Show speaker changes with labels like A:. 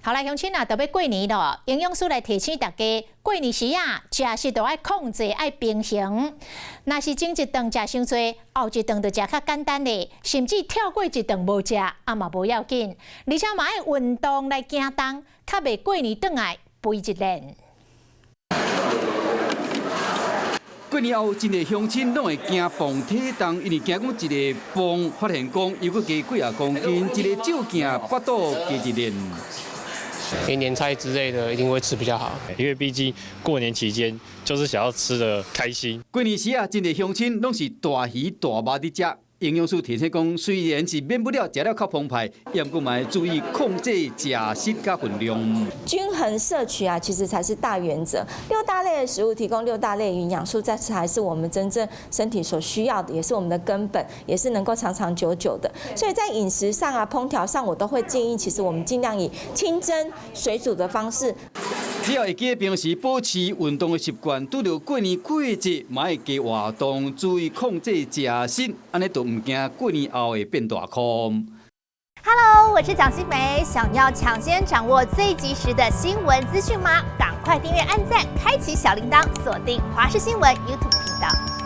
A: 好啦，乡亲啊，都要过年咯，营养师来提醒大家，过年时啊，食食都爱控制，爱平衡。若是前一顿食伤多，后一顿就食较简单的，甚至跳过一顿无食，啊嘛无要紧。而且嘛爱运动来行动，较袂过年转来肥一练。
B: 过年后，真侪乡亲拢会惊磅体重，因为惊讲一个磅发现讲又搁加几啊公斤，一个少惊巴肚加一练。
C: 年菜之类的一定会吃比较好，
D: 因为毕竟过年期间就是想要吃的开心。
B: 过年时啊，真侪乡亲拢是大鱼大肉伫食。营养师提醒讲，虽然是免不了食了较澎湃，也不过嘛要注意控制食食甲分量。
E: 均衡摄取啊，其实才是大原则。6大类的食物提供6大类营养素，这才是我们真正身体所需要的，也是我们的根本，也是能够长长久久的。所以在饮食上啊、烹调上，我都会建议，其实我们尽量以清蒸、水煮的方式。
B: 只要会记得平时保持运动的习惯，拄到过年过节，嘛会加活动，注意控制食食，安尼就唔惊过年后会变大空。
F: Hello， 我是蒋欣梅，想要抢先掌握最及时的新闻资讯吗？赶快订阅、按赞、开启小铃铛，锁定华视新闻 YouTube 频道。